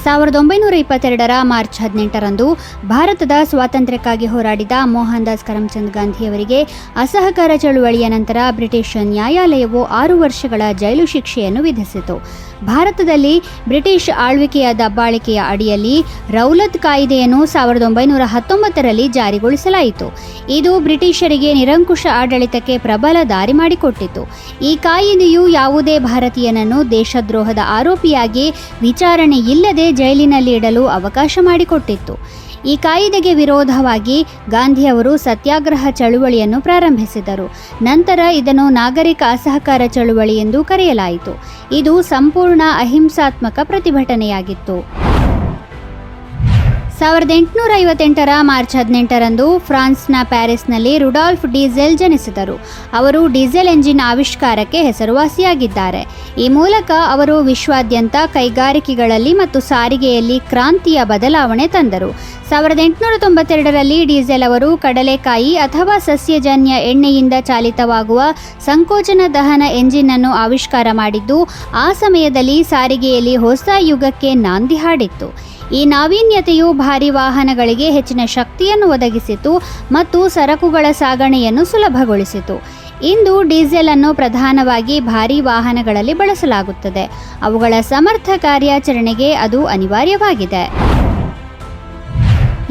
1922ರ March 18ರಂದು ಭಾರತದ ಸ್ವಾತಂತ್ರ್ಯಕ್ಕಾಗಿ ಹೋರಾಡಿದ ಮೋಹನ್ ದಾಸ್ ಕರಮ್ಚಂದ್ ಗಾಂಧಿಯವರಿಗೆ ಅಸಹಕಾರ ಚಳುವಳಿಯ ನಂತರ ಬ್ರಿಟಿಷ್ ನ್ಯಾಯಾಲಯವು 6 ವರ್ಷಗಳ ಜೈಲು ಶಿಕ್ಷೆಯನ್ನು ವಿಧಿಸಿತು. ಭಾರತದಲ್ಲಿ ಬ್ರಿಟಿಷ್ ಆಳ್ವಿಕೆಯ ದಬ್ಬಾಳಿಕೆಯ ಅಡಿಯಲ್ಲಿ ರೌಲತ್ ಕಾಯಿದೆಯನ್ನು 1919ರಲ್ಲಿ ಜಾರಿಗೊಳಿಸಲಾಯಿತು. ಇದು ಬ್ರಿಟಿಷರಿಗೆ ನಿರಂಕುಶ ಆಡಳಿತಕ್ಕೆ ಪ್ರಬಲ ದಾರಿ ಮಾಡಿಕೊಟ್ಟಿತು. ಈ ಕಾಯಿದೆಯು ಯಾವುದೇ ಭಾರತೀಯನನ್ನು ದೇಶದ್ರೋಹದ ಆರೋಪಿಯಾಗಿ ವಿಚಾರಣೆ ಇಲ್ಲದೆ ಜೈಲಿನಲ್ಲಿ ಇಡಲು ಅವಕಾಶ ಮಾಡಿಕೊಟ್ಟಿತ್ತು. ಈ ಕಾಯಿದೆಗೆ ವಿರೋಧವಾಗಿ ಗಾಂಧಿಯವರು ಸತ್ಯಾಗ್ರಹ ಚಳುವಳಿಯನ್ನು ಪ್ರಾರಂಭಿಸಿದರು. ನಂತರ ಇದನ್ನು ನಾಗರಿಕ ಅಸಹಕಾರ ಚಳುವಳಿ ಎಂದು ಕರೆಯಲಾಯಿತು. ಇದು ಸಂಪೂರ್ಣ ಅಹಿಂಸಾತ್ಮಕ ಪ್ರತಿಭಟನೆಯಾಗಿತ್ತು. 1858ರ ಮಾರ್ಚ್ 18ರಂದು ಫ್ರಾನ್ಸ್ನ ಪ್ಯಾರಿಸ್ನಲ್ಲಿ ರುಡಾಲ್ಫ್ ಡೀಸೆಲ್ ಜನಿಸಿದರು. ಅವರು ಡೀಸೆಲ್ ಎಂಜಿನ್ ಆವಿಷ್ಕಾರಕ್ಕೆ ಹೆಸರುವಾಸಿಯಾಗಿದ್ದಾರೆ. ಈ ಮೂಲಕ ಅವರು ವಿಶ್ವಾದ್ಯಂತ ಕೈಗಾರಿಕೆಗಳಲ್ಲಿ ಮತ್ತು ಸಾರಿಗೆಯಲ್ಲಿ ಕ್ರಾಂತಿಯ ಬದಲಾವಣೆ ತಂದರು. 1892ರಲ್ಲಿ ಡೀಸೆಲ್ ಅವರು ಕಡಲೆಕಾಯಿ ಅಥವಾ ಸಸ್ಯಜನ್ಯ ಎಣ್ಣೆಯಿಂದ ಚಾಲಿತವಾಗುವ ಸಂಕೋಚನ ದಹನ ಎಂಜಿನ್ ಅನ್ನು ಆವಿಷ್ಕಾರ ಮಾಡಿದ್ದು, ಆ ಸಮಯದಲ್ಲಿ ಸಾರಿಗೆಯಲ್ಲಿ ಹೊಸ ಯುಗಕ್ಕೆ ನಾಂದಿ ಹಾಡಿತ್ತು. ಈ ನಾವೀನ್ಯತೆಯು ಭಾರಿ ವಾಹನಗಳಿಗೆ ಹೆಚ್ಚಿನ ಶಕ್ತಿಯನ್ನು ಒದಗಿಸಿತು ಮತ್ತು ಸರಕುಗಳ ಸಾಗಣೆಯನ್ನು ಸುಲಭಗೊಳಿಸಿತು. ಇಂದು ಡೀಸೆಲ್ ಅನ್ನು ಪ್ರಧಾನವಾಗಿ ಭಾರೀ ವಾಹನಗಳಲ್ಲಿ ಬಳಸಲಾಗುತ್ತದೆ. ಅವುಗಳ ಸಮರ್ಥ ಕಾರ್ಯಾಚರಣೆಗೆ ಅದು ಅನಿವಾರ್ಯವಾಗಿದೆ.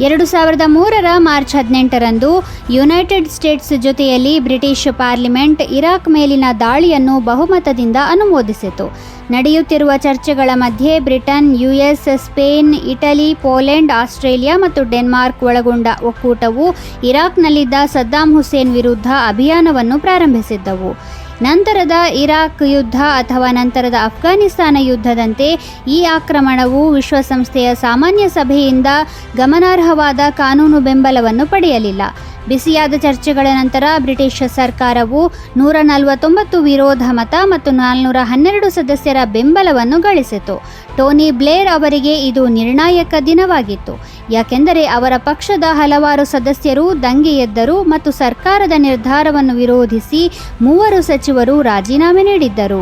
2003ರ ಮಾರ್ಚ್ 18ರಂದು ಯುನೈಟೆಡ್ ಸ್ಟೇಟ್ಸ್ ಜೊತೆಯಲ್ಲಿ ಬ್ರಿಟಿಷ್ ಪಾರ್ಲಿಮೆಂಟ್ ಇರಾಕ್ ಮೇಲಿನ ದಾಳಿಯನ್ನು ಬಹುಮತದಿಂದ ಅನುಮೋದಿಸಿತು. ನಡೆಯುತ್ತಿರುವ ಚರ್ಚೆಗಳ ಮಧ್ಯೆ Britain, US, Spain, Italy, Poland, Australia ಮತ್ತು ಡೆನ್ಮಾರ್ಕ್ ಒಳಗೊಂಡ ಒಕ್ಕೂಟವು ಇರಾಕ್ನಲ್ಲಿದ್ದ ಸದ್ದಾಂ ಹುಸೇನ್ ವಿರುದ್ಧ ಅಭಿಯಾನವನ್ನು ಪ್ರಾರಂಭಿಸಿದ್ದವು. ನಂತರದ ಇರಾಕ್ ಯುದ್ಧ ಅಥವಾ ನಂತರದ ಅಫ್ಘಾನಿಸ್ತಾನ ಯುದ್ಧದಂತೆ ಈ ಆಕ್ರಮಣವು ವಿಶ್ವಸಂಸ್ಥೆಯ ಸಾಮಾನ್ಯ ಸಭೆಯಿಂದ ಗಮನಾರ್ಹವಾದ ಕಾನೂನು ಬೆಂಬಲವನ್ನು ಪಡೆಯಲಿಲ್ಲ. ಬಿಸಿಯಾದ ಚರ್ಚೆಗಳ ನಂತರ ಬ್ರಿಟಿಷ್ ಸರ್ಕಾರವು 149 ವಿರೋಧ ಮತ ಮತ್ತು 412 ಸದಸ್ಯರ ಬೆಂಬಲವನ್ನು ಗಳಿಸಿತು. ಟೋನಿ ಬ್ಲೇರ್ ಅವರಿಗೆ ಇದು ನಿರ್ಣಾಯಕ ದಿನವಾಗಿತ್ತು, ಯಾಕೆಂದರೆ ಅವರ ಪಕ್ಷದ ಹಲವಾರು ಸದಸ್ಯರು ದಂಗೆ ಎದ್ದರು ಮತ್ತು ಸರ್ಕಾರದ ನಿರ್ಧಾರವನ್ನು ವಿರೋಧಿಸಿ 3 ಸಚಿವರು ರಾಜೀನಾಮೆ ನೀಡಿದ್ದರು.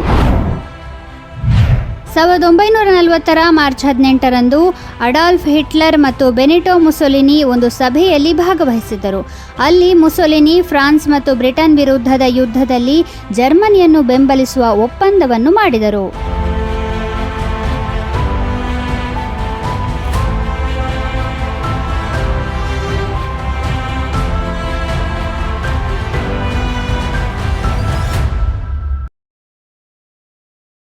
1940ರ ಮಾರ್ಚ್ 18ರಂದು ಅಡಾಲ್ಫ್ ಹಿಟ್ಲರ್ ಮತ್ತು ಬೆನಿಟೋ ಮುಸೊಲಿನಿ ಒಂದು ಸಭೆಯಲ್ಲಿ ಭಾಗವಹಿಸಿದ್ದರು. ಅಲ್ಲಿ ಮುಸೊಲಿನಿ ಫ್ರಾನ್ಸ್ ಮತ್ತು ಬ್ರಿಟನ್ ವಿರುದ್ಧದ ಯುದ್ಧದಲ್ಲಿ ಜರ್ಮನಿಯನ್ನು ಬೆಂಬಲಿಸುವ ಒಪ್ಪಂದವನ್ನು ಮಾಡಿದರು.